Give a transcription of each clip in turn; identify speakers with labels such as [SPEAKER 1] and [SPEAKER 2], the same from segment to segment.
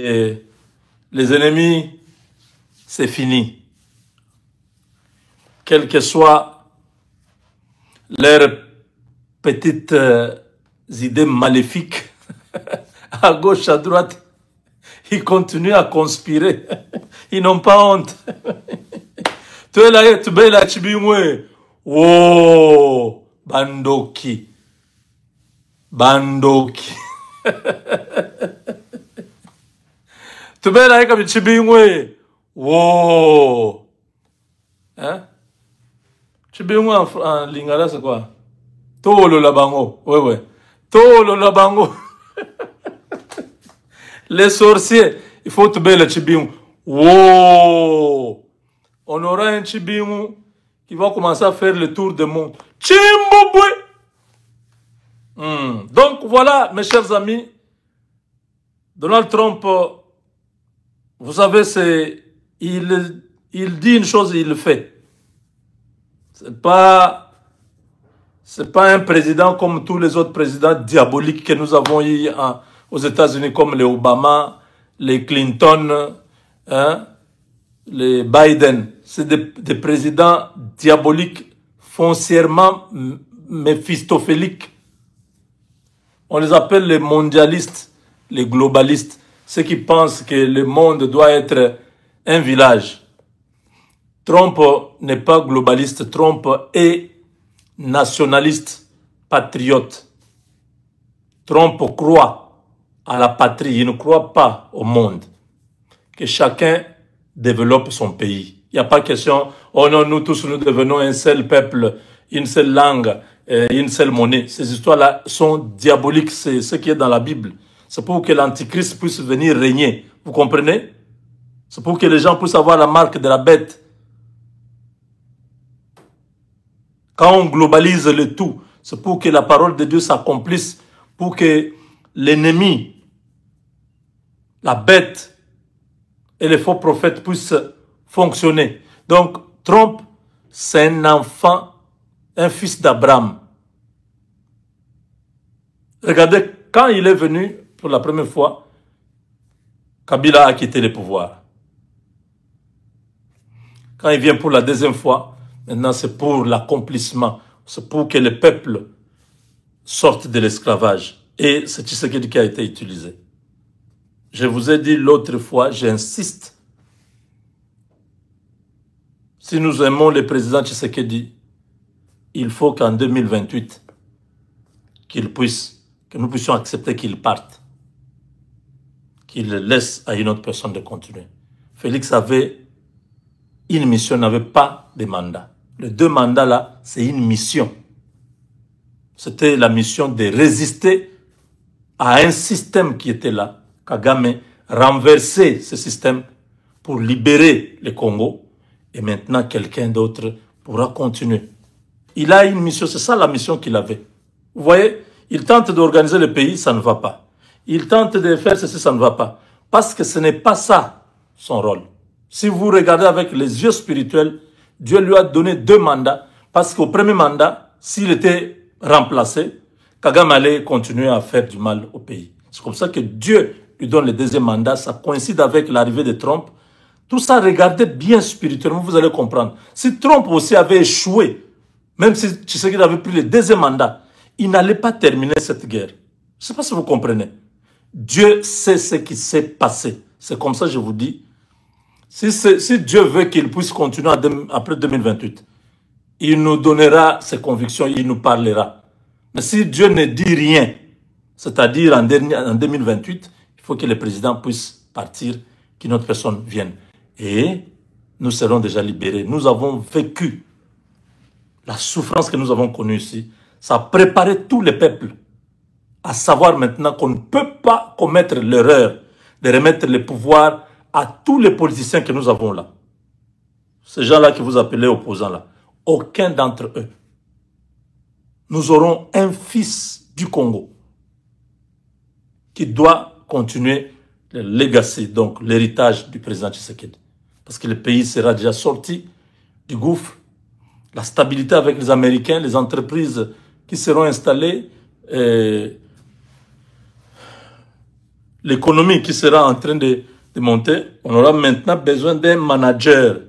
[SPEAKER 1] Et les ennemis, c'est fini. Quelles que soient leurs petites idées maléfiques, à gauche, à droite, ils continuent à conspirer. Ils n'ont pas honte. Tu es là, tu es là, tu es là, oh, Bandoki. Bandoki. Tu es là, comme tu es là, oh. Hein? Tu es là en lingala, c'est quoi? Tolo la bango. Ouais, ouais. Tolo la bango. Les sorciers, il faut te le Chibingu. Wow! On aura un Chibingu qui va commencer à faire le tour du monde. Chimbobwe! Donc voilà, mes chers amis, Donald Trump, vous savez, il dit une chose et il le fait. C'est pas un président comme tous les autres présidents diaboliques que nous avons eu aux États-Unis, comme les Obama, les Clinton, hein, les Biden. C'est des présidents diaboliques, foncièrement méphistophéliques. On les appelle les mondialistes, les globalistes, ceux qui pensent que le monde doit être un village. Trump n'est pas globaliste, Trump est nationaliste, patriote. Trump croit à la patrie, il ne croit pas au monde. Que chacun développe son pays. Il n'y a pas question, oh non, nous tous nous devenons un seul peuple, une seule langue, une seule monnaie. Ces histoires-là sont diaboliques, c'est ce qui est dans la Bible. C'est pour que l'Antichrist puisse venir régner. Vous comprenez? C'est pour que les gens puissent avoir la marque de la bête. Quand on globalise le tout, c'est pour que la parole de Dieu s'accomplisse, pour que l'ennemi, la bête et les faux prophètes puissent fonctionner. Donc, Trump, c'est un enfant, un fils d'Abraham. Regardez, quand il est venu pour la première fois, Kabila a quitté le pouvoir. Quand il vient pour la deuxième fois, maintenant c'est pour l'accomplissement. C'est pour que le peuple sorte de l'esclavage. Et c'est Tshisekedi qui a été utilisé. Je vous ai dit l'autre fois, j'insiste. Si nous aimons le président Tshisekedi, il faut qu'en 2028, que nous puissions accepter qu'il parte. Qu'il laisse à une autre personne de continuer. Félix avait une mission, n'avait pas de mandat. Les 2 mandats là, c'est une mission. C'était la mission de résister à un système qui était là. Kagame renverser ce système pour libérer le Congo. Et maintenant, quelqu'un d'autre pourra continuer. Il a une mission, c'est ça la mission qu'il avait. Vous voyez, il tente d'organiser le pays, ça ne va pas. Il tente de faire ceci, ça ne va pas. Parce que ce n'est pas ça son rôle. Si vous regardez avec les yeux spirituels, Dieu lui a donné 2 mandats. Parce qu'au premier mandat, s'il était remplacé, Kagame allait continuer à faire du mal au pays. C'est comme ça que Dieu lui donne le 2e mandat. Ça coïncide avec l'arrivée de Trump. Tout ça, regardez bien spirituellement, vous allez comprendre. Si Trump aussi avait échoué, même si Tshisekedi avait pris le 2e mandat, il n'allait pas terminer cette guerre. Je ne sais pas si vous comprenez. Dieu sait ce qui s'est passé. C'est comme ça que je vous dis. Si Dieu veut qu'il puisse continuer après 2028, il nous donnera ses convictions, il nous parlera. Mais si Dieu ne dit rien, c'est-à-dire en 2028, il faut que le président puisse partir, qu'une autre personne vienne. Et nous serons déjà libérés. Nous avons vécu la souffrance que nous avons connue ici. Ça a préparé tous les peuples à savoir maintenant qu'on ne peut pas commettre l'erreur de remettre le pouvoir à tous les politiciens que nous avons là. Ces gens-là que vous appelez opposants là. Aucun d'entre eux. Nous aurons un fils du Congo qui doit continuer le legacy, donc l'héritage du président Tshisekedi. Parce que le pays sera déjà sorti du gouffre. La stabilité avec les Américains, les entreprises qui seront installées, l'économie qui sera en train de monter, on aura maintenant besoin d'un manager,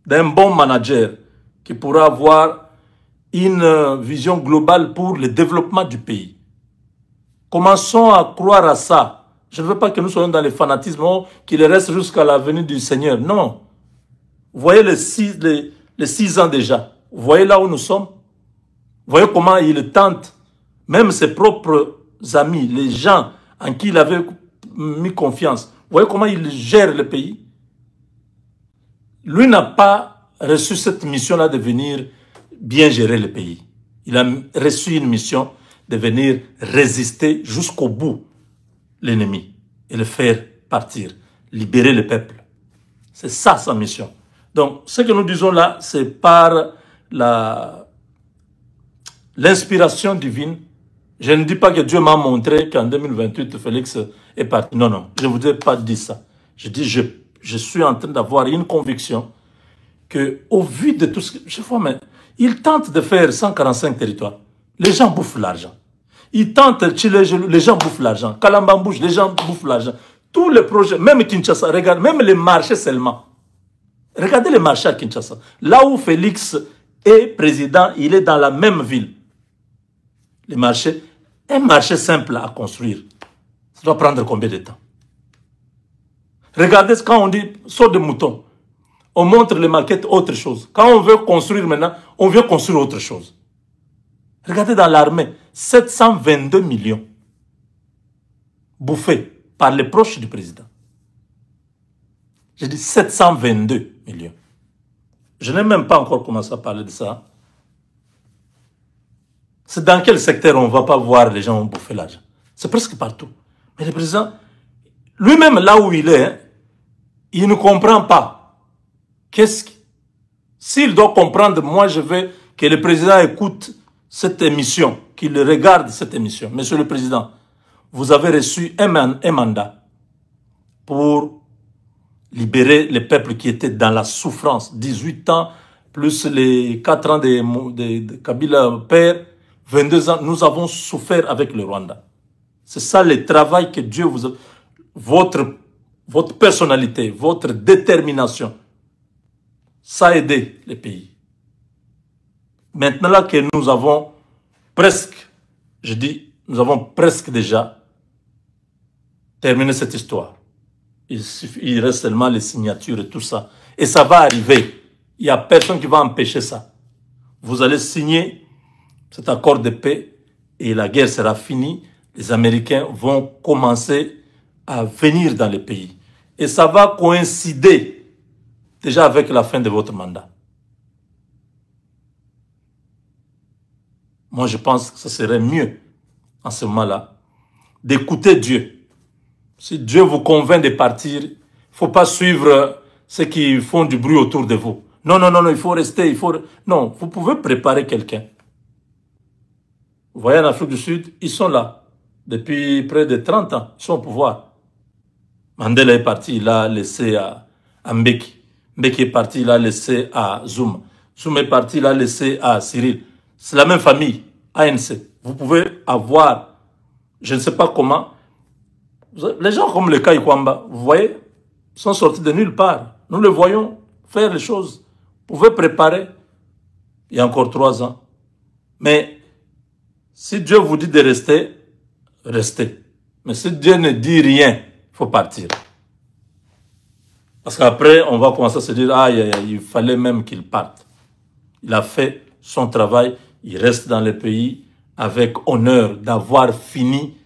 [SPEAKER 1] d'un bon manager qui pourra avoir une vision globale pour le développement du pays. Commençons à croire à ça. Je ne veux pas que nous soyons dans le fanatisme qu'il reste jusqu'à la venue du Seigneur. Non. Vous voyez les 6 ans déjà. Vous voyez là où nous sommes. Vous voyez comment il tente, même ses propres amis, les gens en qui il avait mis confiance. Vous voyez comment il gère le pays. Lui n'a pas reçu cette mission-là de venir bien gérer le pays. Il a reçu une mission de venir résister jusqu'au bout l'ennemi et le faire partir, libérer le peuple. C'est ça sa mission. Donc, ce que nous disons là, c'est par l'inspiration divine. Je ne dis pas que Dieu m'a montré qu'en 2028, Félix est parti. Non, non, je ne vous ai pas dit ça. Je dis, je suis en train d'avoir une conviction que, au vu de tout ce que je vois, mais il tente de faire 145 territoires. Les gens bouffent l'argent. Il tente, les gens bouffent l'argent. Kalambambouche, les gens bouffent l'argent. Tous les projets, même Kinshasa, regarde, même les marchés seulement. Regardez les marchés à Kinshasa. Là où Félix est président, il est dans la même ville. Les marchés, un marché simple à construire, ça doit prendre combien de temps? Regardez quand on dit saut de mouton, on montre les maquettes autre chose. Quand on veut construire maintenant, on veut construire autre chose. Regardez dans l'armée, 722 millions bouffés par les proches du président. J'ai dit 722 millions. Je n'ai même pas encore commencé à parler de ça. C'est dans quel secteur on ne va pas voir les gens bouffer l'argent? C'est presque partout. Mais le président, lui-même là où il est, il ne comprend pas. S'il doit comprendre, moi je veux que le président écoute cette émission, qu'il regarde cette émission. Monsieur le Président, vous avez reçu un mandat pour libérer les peuples qui étaient dans la souffrance. 18 ans, plus les 4 ans de Kabila père, 22 ans, nous avons souffert avec le Rwanda. C'est ça le travail que Dieu vous a... Votre personnalité, votre détermination, ça a aidé les pays. Maintenant là que nous avons presque, je dis, nous avons presque déjà terminé cette histoire. Il reste seulement les signatures et tout ça. Et ça va arriver. Il n'y a personne qui va empêcher ça. Vous allez signer cet accord de paix et la guerre sera finie. Les Américains vont commencer à venir dans le pays. Et ça va coïncider déjà avec la fin de votre mandat. Moi, je pense que ce serait mieux, en ce moment-là, d'écouter Dieu. Si Dieu vous convainc de partir, il ne faut pas suivre ceux qui font du bruit autour de vous. Non, non, non, non, il faut rester, Non, vous pouvez préparer quelqu'un. Vous voyez, en Afrique du Sud, ils sont là. Depuis près de 30 ans, ils sont au pouvoir. Mandela est parti, il a laissé à Mbeki. Mbeki est parti, il a laissé à Zoum. Zoum est parti, il a laissé à Cyril. C'est la même famille, ANC. Vous pouvez avoir, je ne sais pas comment, les gens comme le Kai Kwamba, vous voyez, sont sortis de nulle part. Nous le voyons faire les choses. Vous pouvez préparer. Il y a encore 3 ans. Mais si Dieu vous dit de rester, restez. Mais si Dieu ne dit rien, il faut partir. Parce qu'après, on va commencer à se dire, ah, il fallait même qu'il parte. Il a fait son travail, il reste dans le pays avec honneur d'avoir fini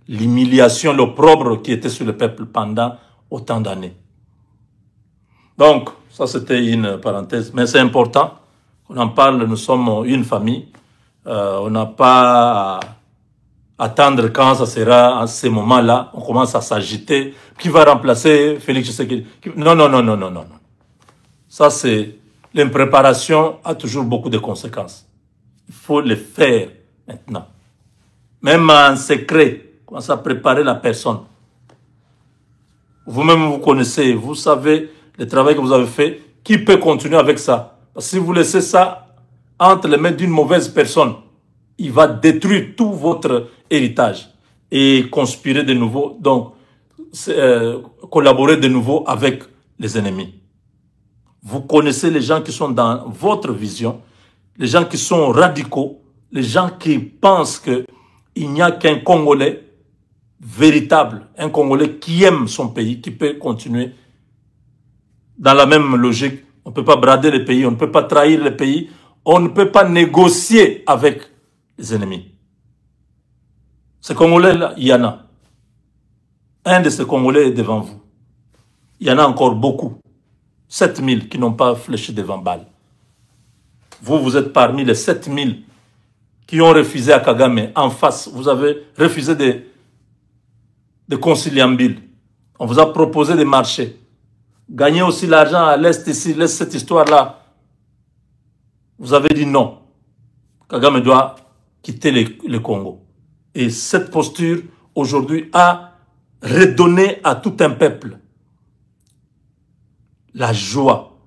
[SPEAKER 1] l'humiliation, l'opprobre qui était sur le peuple pendant autant d'années. Donc, ça c'était une parenthèse, mais c'est important qu'on en parle, nous sommes une famille, on n'a pas à attendre quand ça sera à ces moments-là, on commence à s'agiter, qui va remplacer Félix Tshisekedi? Non, non, non, non, non, non. Ça c'est, l'impréparation a toujours beaucoup de conséquences. Il faut le faire maintenant. Même en secret, commencez à préparer la personne. Vous-même, vous connaissez, vous savez le travail que vous avez fait. Qui peut continuer avec ça? Parce que si vous laissez ça entre les mains d'une mauvaise personne, il va détruire tout votre héritage. et conspirer de nouveau, donc collaborer de nouveau avec les ennemis. Vous connaissez les gens qui sont dans votre vision, les gens qui sont radicaux, les gens qui pensent qu'il n'y a qu'un Congolais véritable, un Congolais qui aime son pays, qui peut continuer dans la même logique. On ne peut pas brader le pays, on ne peut pas trahir le pays, on ne peut pas négocier avec les ennemis. Ces Congolais-là, il y en a. Un de ces Congolais est devant vous. Il y en a encore beaucoup. 7000 qui n'ont pas fléchi devant balle. Vous, vous êtes parmi les 7000 qui ont refusé à Kagame en face. Vous avez refusé de conciliambile. On vous a proposé de marcher. Gagner aussi l'argent à l'Est ici, laisse cette histoire-là. Vous avez dit non. Kagame doit quitter le Congo. Et cette posture, aujourd'hui, a redonné à tout un peuple la joie.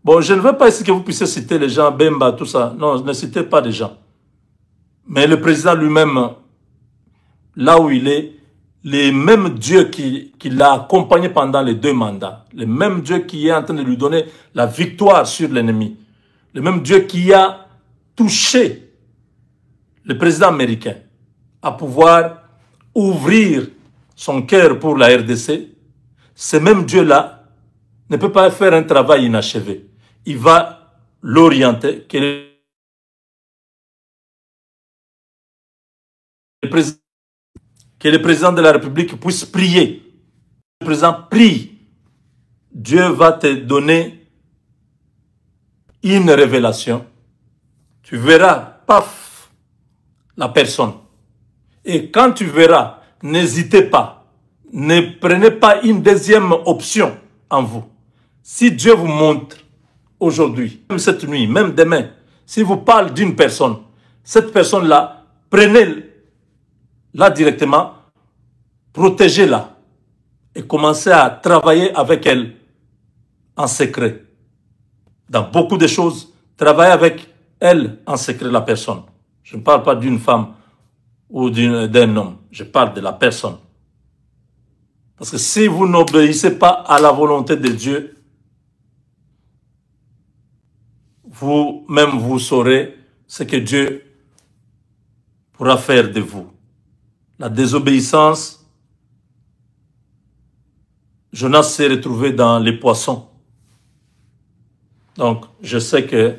[SPEAKER 1] Bon, je ne veux pas ici que vous puissiez citer les gens, Bemba, tout ça. Non, ne citez pas des gens. Mais le président lui-même, là où il est, les mêmes dieux qui l'a accompagné pendant les 2 mandats, le même Dieu qui est en train de lui donner la victoire sur l'ennemi, le même Dieu qui a touché le président américain à pouvoir ouvrir son cœur pour la RDC, ce même Dieu-là ne peut pas faire un travail inachevé. Il va l'orienter, que le président de la République puisse prier. Le président prie. Dieu va te donner une révélation. Tu verras, paf, la personne. Et quand tu verras, n'hésitez pas. Ne prenez pas une deuxième option en vous. Si Dieu vous montre aujourd'hui, même cette nuit, même demain, si vous parle d'une personne, cette personne-là, prenez-la directement, protégez-la et commencez à travailler avec elle en secret. Dans beaucoup de choses, travaillez avec elle en secret, la personne. Je ne parle pas d'une femme ou d'un homme, je parle de la personne. Parce que si vous n'obéissez pas à la volonté de Dieu, vous-même vous saurez ce que Dieu pourra faire de vous. La désobéissance, Jonas s'est retrouvé dans les poissons. Donc, je sais que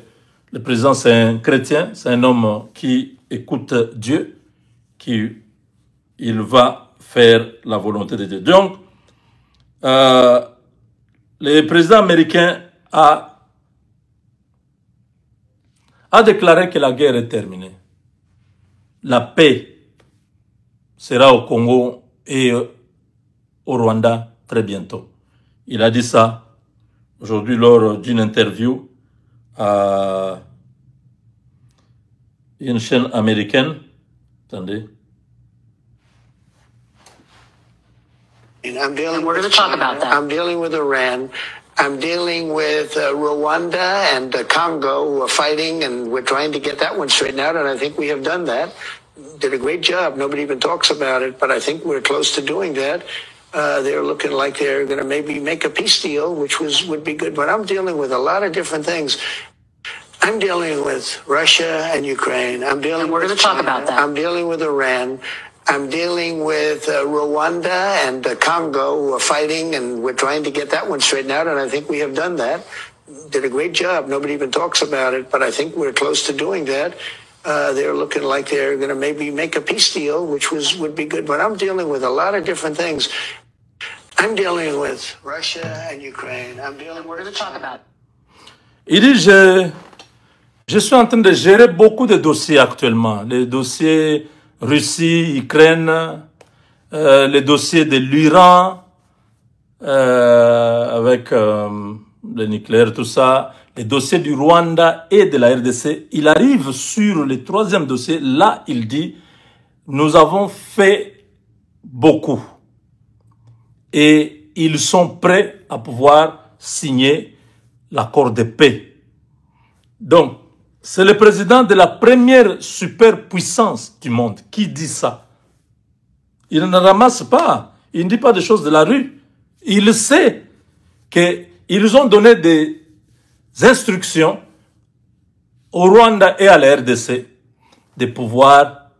[SPEAKER 1] le président, c'est un chrétien, c'est un homme qui écoute Dieu, il va faire la volonté de Dieu. Donc, le président américain a déclaré que la guerre est terminée. La paix sera au Congo et au Rwanda très bientôt. Il a dit ça aujourd'hui lors d'une interview à une chaîne américaine. Attendez.
[SPEAKER 2] I'm dealing we're going to talk about that. I'm dealing with Iran. I'm dealing with Rwanda and Congo, who are fighting, and we're trying to get that one straightened out, and I think we have done that. Did a great job. Nobody even talks about it, but I think we're close to doing that. They're looking like they're going to maybe make a peace deal, which would be good. But I'm dealing with a lot of different things. I'm dealing with Russia and Ukraine. I'm dealing we're going to talk about that. I'm dealing with Iran. I'm dealing with Rwanda and Congo, who are fighting, and we're trying to get that one straightened out, and I think we have done that. Did a great job. Nobody even talks about it, but I think we're close to doing that. They're looking like they're going to maybe make a peace deal, which would be good. But I'm dealing with a lot of different things. I'm dealing with Russia and Ukraine. We're going to talk about.
[SPEAKER 1] Il dit, je suis en train de gérer beaucoup de dossiers actuellement. Les dossiers Russie, Ukraine, les dossiers de l'Iran, avec le nucléaire, tout ça, les dossiers du Rwanda et de la RDC. Il arrive sur le 3e dossier. Là, il dit, nous avons fait beaucoup. Et ils sont prêts à pouvoir signer l'accord de paix. Donc, c'est le président de la première superpuissance du monde qui dit ça. Il ne ramasse pas. Il ne dit pas des choses de la rue. Il sait qu'ils ont donné des instructions au Rwanda et à la RDC de pouvoir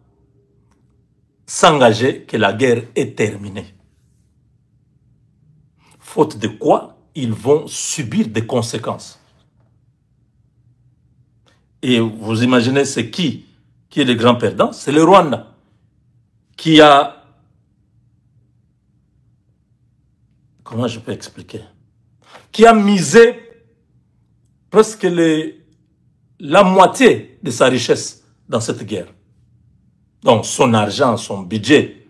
[SPEAKER 1] s'engager que la guerre est terminée. Faute de quoi, ils vont subir des conséquences. Et vous imaginez c'est qui est le grand perdant? C'est le Rwanda qui a... Comment je peux expliquer? Qui a misé presque la moitié de sa richesse dans cette guerre. Donc son argent, son budget,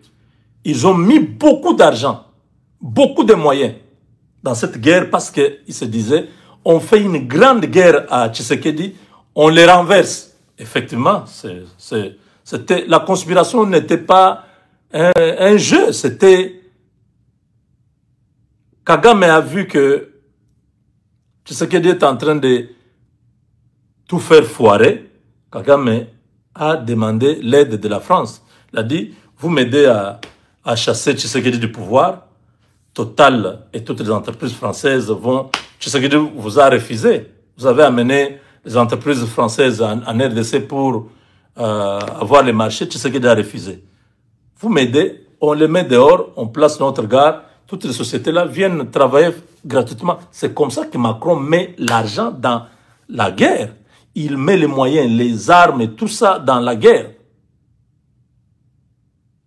[SPEAKER 1] ils ont mis beaucoup d'argent, beaucoup de moyens dans cette guerre parce qu'ils se disaient, on fait une grande guerre à Tshisekedi, on les renverse. Effectivement, la conspiration n'était pas un jeu, c'était... Kagame a vu que Tshisekedi est en train de tout faire foirer. Kagame a demandé l'aide de la France. Il a dit, vous m'aidez à chasser Tshisekedi du pouvoir. Total et toutes les entreprises françaises vont... Tshisekedi vous a refusé. Vous avez amené les entreprises françaises en RDC pour avoir les marchés. Tshisekedi a refusé. Vous m'aidez, on les met dehors, on place notre gare. Toutes les sociétés-là viennent travailler gratuitement. C'est comme ça que Macron met l'argent dans la guerre. Il met les moyens, les armes et tout ça dans la guerre.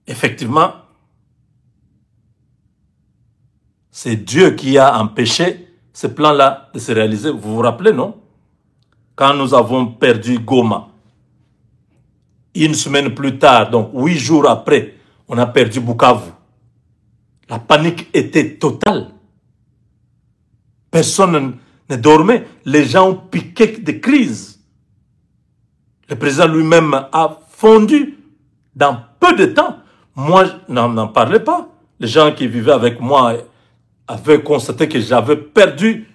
[SPEAKER 1] Effectivement, c'est Dieu qui a empêché ce plan-là de se réaliser. Vous vous rappelez, non? Quand nous avons perdu Goma, une semaine plus tard, donc 8 jours après, on a perdu Bukavu. La panique était totale. Personne ne dormait. Les gens ont piqué des crises. Le président lui-même a fondu dans peu de temps. Moi, je n'en parlais pas. Les gens qui vivaient avec moi avaient constaté que j'avais perdu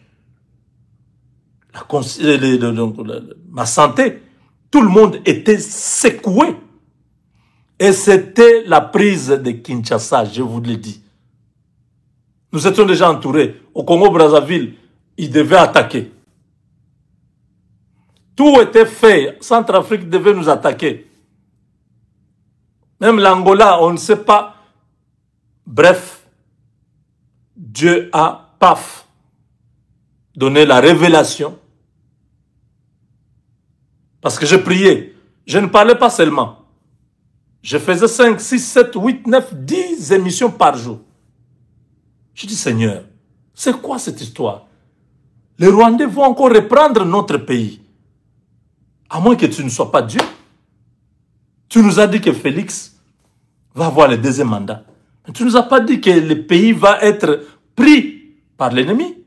[SPEAKER 1] ma santé. Tout le monde était secoué. Et c'était la prise de Kinshasa, je vous l'ai dit. Nous étions déjà entourés. Au Congo-Brazzaville, ils devaient attaquer. Tout était fait. Centrafrique devait nous attaquer. Même l'Angola, on ne sait pas. Bref, Dieu a, paf, donné la révélation. Parce que je priais. Je ne parlais pas seulement. Je faisais 5, 6, 7, 8, 9, 10 émissions par jour. Je dis, Seigneur, c'est quoi cette histoire? Les Rwandais vont encore reprendre notre pays. À moins que tu ne sois pas Dieu. Tu nous as dit que Félix va avoir le deuxième mandat. Mais tu ne nous as pas dit que le pays va être pris par l'ennemi.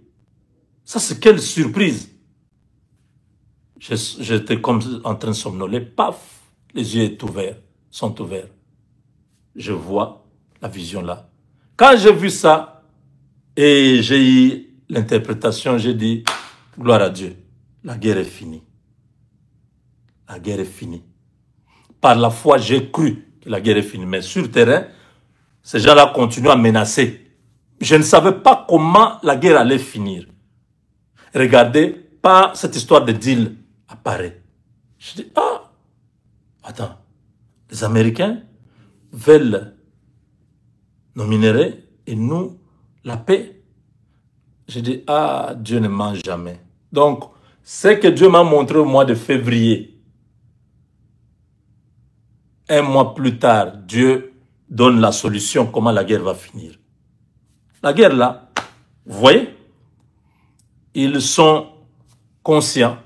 [SPEAKER 1] Ça, c'est quelle surprise. J'étais comme en train de somnoler. Paf, les yeux sont ouverts. Je vois la vision là. Quand j'ai vu ça, et j'ai eu l'interprétation, j'ai dit, gloire à Dieu, la guerre est finie. La guerre est finie. Par la foi, j'ai cru que la guerre est finie. Mais sur le terrain, ces gens-là continuent à menacer. Je ne savais pas comment la guerre allait finir. Regardez, pas cette histoire de deal apparaît. Je dis, ah, attends, les Américains veulent nos minéraux et nous, la paix. Je dis, ah, Dieu ne ment jamais. Donc, ce que Dieu m'a montré au mois de février, un mois plus tard, Dieu donne la solution, comment la guerre va finir. La guerre là, vous voyez, ils sont conscients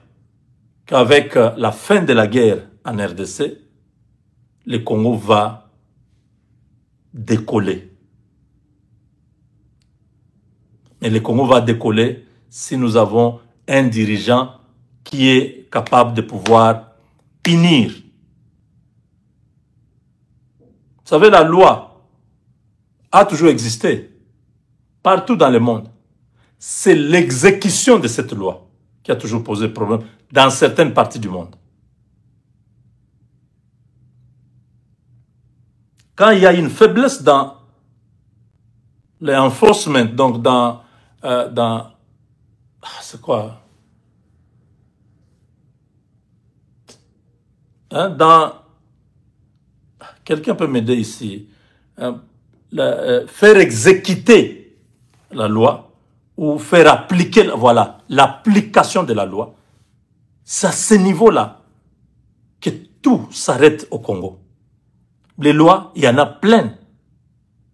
[SPEAKER 1] qu'avec la fin de la guerre en RDC, le Congo va décoller. Et le Congo va décoller si nous avons un dirigeant qui est capable de pouvoir punir. Vous savez, la loi a toujours existé partout dans le monde. C'est l'exécution de cette loi qui a toujours posé problème dans certaines parties du monde. quand il y a une faiblesse dans l'enforcement, donc c'est quoi? Hein, quelqu'un peut m'aider ici. Faire exécuter la loi ou faire appliquer, voilà, l'application de la loi. C'est à ce niveau-là que tout s'arrête au Congo. Les lois, il y en a plein.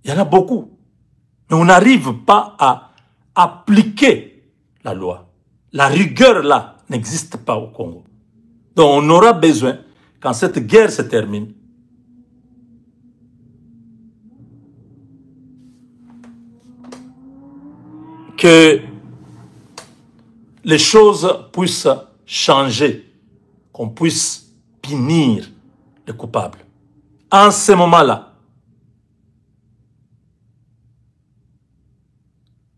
[SPEAKER 1] Il y en a beaucoup. Mais on n'arrive pas à appliquer la loi. La rigueur là n'existe pas au Congo. Donc on aura besoin, quand cette guerre se termine, que les choses puissent changer, qu'on puisse punir les coupables. En ce moment-là,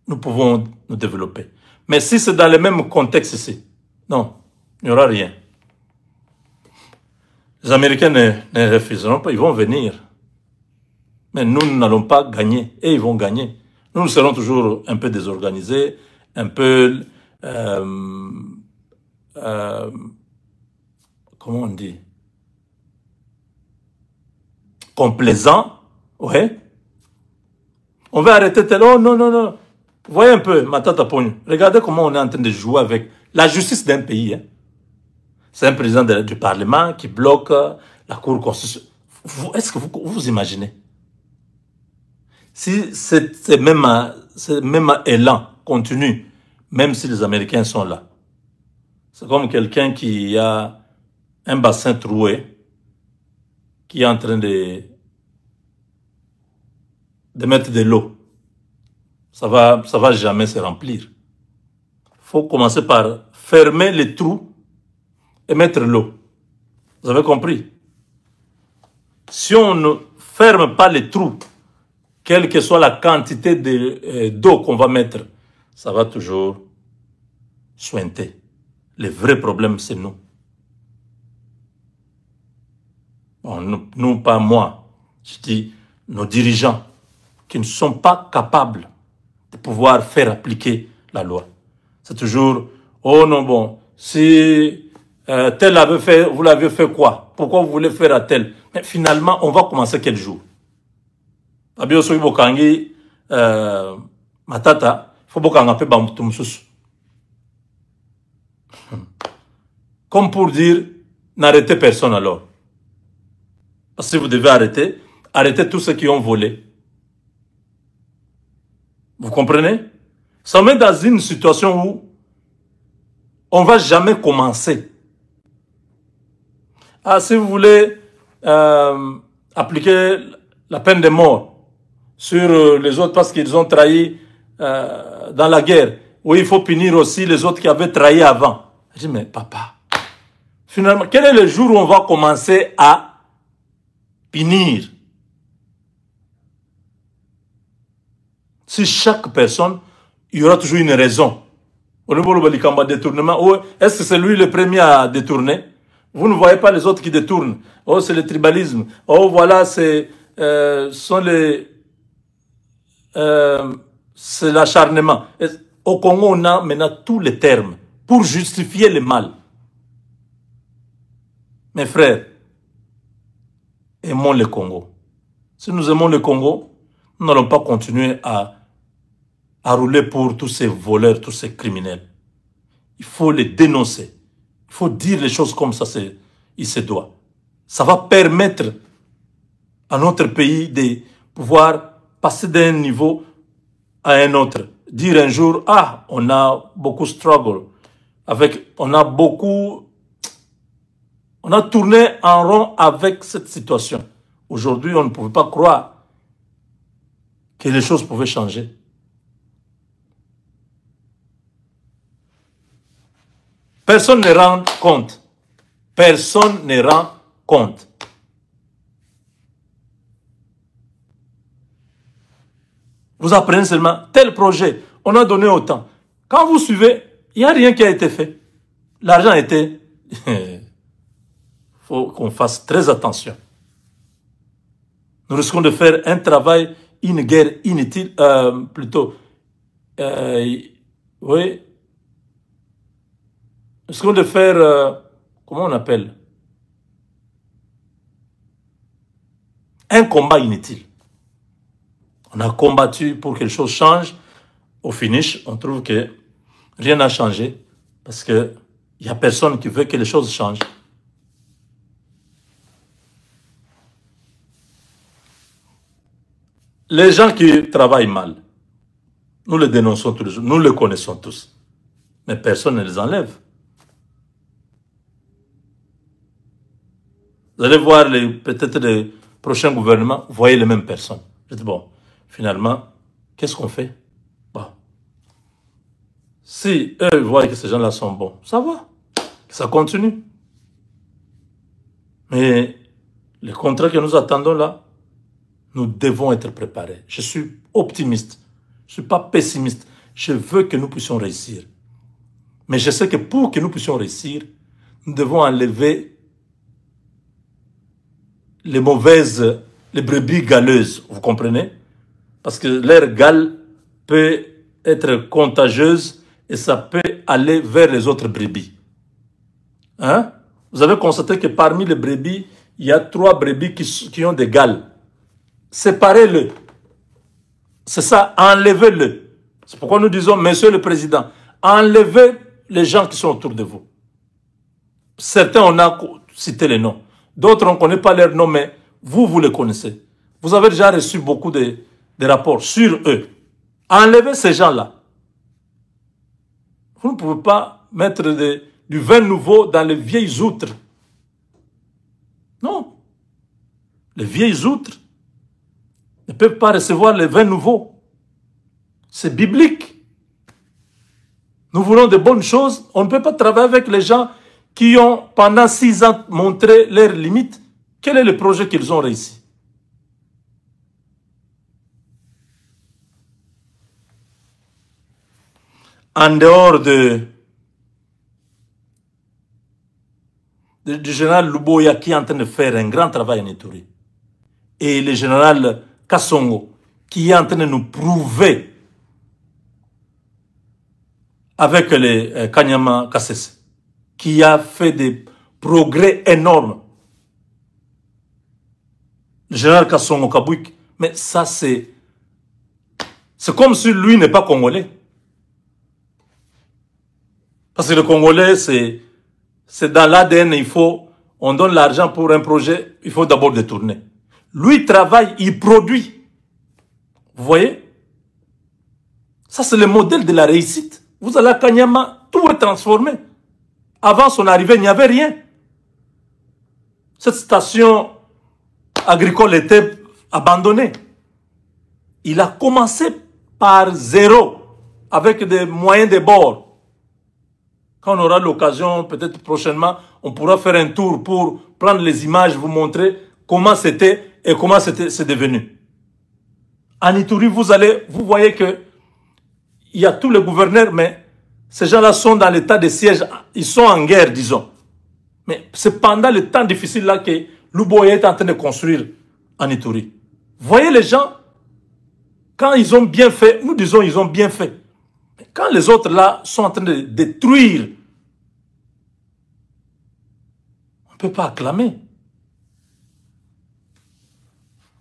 [SPEAKER 1] nous pouvons nous développer. Mais si c'est dans le même contexte ici, non, il n'y aura rien. Les Américains ne refuseront pas, ils vont venir. Mais nous n'allons pas gagner, et ils vont gagner. Nous serons toujours un peu désorganisés, un peu, comment on dit, complaisants, ouais. On va arrêter tel, oh non, non, non. Voyez un peu, ma tata Pogno, regardez comment on est en train de jouer avec la justice d'un pays. Hein. C'est un président du Parlement qui bloque la Cour constitutionnelle. Est-ce que vous imaginez? Si ce même élan continue, même si les Américains sont là, c'est comme quelqu'un qui a un bassin troué, qui est en train de mettre de l'eau. Ça va jamais se remplir. Il faut commencer par fermer les trous et mettre l'eau. Vous avez compris? Si on ne ferme pas les trous, quelle que soit la quantité d'eau qu'on va mettre, ça va toujours sointer. Le vrai problème, c'est nous. Bon, nous, pas moi. Je dis nos dirigeants qui ne sont pas capables de pouvoir faire appliquer la loi. C'est toujours, oh non, bon, si tel avait fait, vous l'avez fait quoi? Pourquoi vous voulez faire à tel? Mais finalement, on va commencer quel jour? Abio soki bokangi matata, il faut bokanga pe bamutumususu. Comme pour dire, n'arrêtez personne alors. Parce que si vous devez arrêter, arrêtez tous ceux qui ont volé. Vous comprenez? Ça met dans une situation où on ne va jamais commencer. Ah, si vous voulez appliquer la peine de mort sur les autres parce qu'ils ont trahi dans la guerre, oui, il faut punir aussi les autres qui avaient trahi avant. Je dis, mais papa, finalement, quel est le jour où on va commencer à punir? Si chaque personne, il y aura toujours une raison. Au niveau du détournement, est-ce que c'est lui le premier à détourner? Vous ne voyez pas les autres qui détournent. Oh, c'est le tribalisme. Oh, voilà, c'est l'acharnement. Au Congo, on a maintenant tous les termes pour justifier le mal. Mes frères, aimons le Congo. Si nous aimons le Congo, nous n'allons pas continuer à rouler pour tous ces voleurs, tous ces criminels. Il faut les dénoncer. Il faut dire les choses comme ça, il se doit. Ça va permettre à notre pays de pouvoir passer d'un niveau à un autre. Dire un jour, ah, on a beaucoup struggle. On a tourné en rond avec cette situation. Aujourd'hui, on ne pouvait pas croire que les choses pouvaient changer. Personne ne rend compte. Personne ne rend compte. Vous apprenez seulement tel projet, on a donné autant. Quand vous suivez, il n'y a rien qui a été fait. L'argent a été... Il faut qu'on fasse très attention. Nous risquons de faire un travail, une guerre inutile, plutôt, oui, nous risquons de faire, comment on appelle, un combat inutile. On a combattu pour que les choses changent. Au finish, on trouve que rien n'a changé parce qu'il n'y a personne qui veut que les choses changent. Les gens qui travaillent mal, nous les dénonçons tous les jours, nous les connaissons tous. Mais personne ne les enlève. Vous allez voir peut-être les prochains gouvernements, vous voyez les mêmes personnes. Je dis, bon, finalement, qu'est-ce qu'on fait? Bon. Si eux voient que ces gens-là sont bons, ça va, ça continue. Mais les contrats que nous attendons là, nous devons être préparés. Je suis optimiste, je ne suis pas pessimiste. Je veux que nous puissions réussir. Mais je sais que pour que nous puissions réussir, nous devons enlever les mauvaises, les brebis galeuses, vous comprenez? Parce que l'air gale peut être contagieuse et ça peut aller vers les autres brebis. Hein? Vous avez constaté que parmi les brebis, il y a 3 brebis qui ont des gales. Séparez-le. C'est ça, enlevez-le. C'est pourquoi nous disons, Monsieur le Président, enlevez les gens qui sont autour de vous. Certains, on a cité les noms. D'autres, on ne connaît pas leurs noms, mais vous les connaissez. Vous avez déjà reçu beaucoup de rapports sur eux. Enlevez ces gens-là. Vous ne pouvez pas mettre du vin nouveau dans les vieilles outres. Non. Les vieilles outres ne peuvent pas recevoir le vin nouveau. C'est biblique. Nous voulons de bonnes choses. On ne peut pas travailler avec les gens qui ont, pendant 6 ans, montré leurs limites. Quel est le projet qu'ils ont réussi? En dehors du général Luboya qui est en train de faire un grand travail en Ituri, et le général Kassongo qui est en train de nous prouver avec les Kanyama Kassese, qui a fait des progrès énormes. Le général Kassongo Kabouik, mais ça c'est comme si lui n'est pas congolais. Parce que le Congolais, c'est dans l'ADN, on donne l'argent pour un projet, il faut d'abord détourner. Lui, il travaille, il produit. Vous voyez? Ça, c'est le modèle de la réussite. Vous allez à Kanyama, tout est transformé. Avant son arrivée, il n'y avait rien. Cette station agricole était abandonnée. Il a commencé par 0, avec des moyens de bord. Quand on aura l'occasion, peut-être prochainement, on pourra faire un tour pour prendre les images, vous montrer comment c'était et comment c'est devenu. En Ituri, vous voyez que il y a tous les gouverneurs, mais ces gens-là sont dans l'état de siège, ils sont en guerre, disons. Mais c'est pendant le temps difficile là que Luboya est en train de construire en Ituri. Vous voyez les gens, quand ils ont bien fait, nous disons ils ont bien fait. Quand les autres là sont en train de détruire, on ne peut pas acclamer.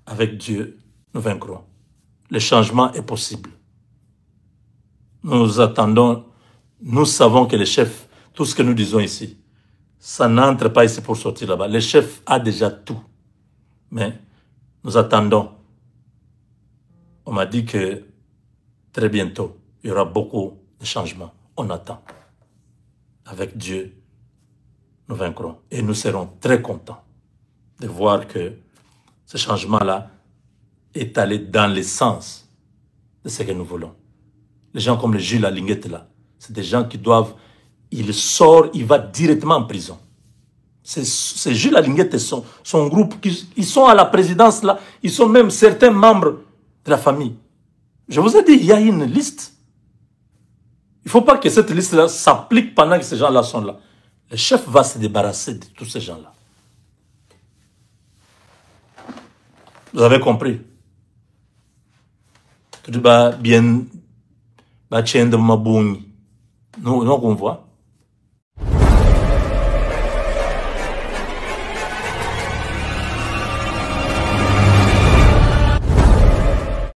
[SPEAKER 1] Avec Dieu, nous vaincrons. Le changement est possible. Nous attendons, nous savons que le chef, tout ce que nous disons ici, ça n'entre pas ici pour sortir là-bas. Le chef a déjà tout. Mais nous attendons. On m'a dit que très bientôt, il y aura beaucoup de changements. On attend. Avec Dieu, nous vaincrons. Et nous serons très contents de voir que ce changement-là est allé dans le sens de ce que nous voulons. Les gens comme le Jules Alinguette là, c'est des gens qui doivent, il sort, il va directement en prison. C'est Jules Alinguette et son groupe, ils sont à la présidence là, ils sont même certains membres de la famille. Je vous ai dit, il y a une liste. Il ne faut pas que cette liste-là s'applique pendant que ces gens-là sont là. Le chef va se débarrasser de tous ces gens-là. Vous avez compris. Tout va bien, va tiendre ma bouni. Nous, qu'on voit.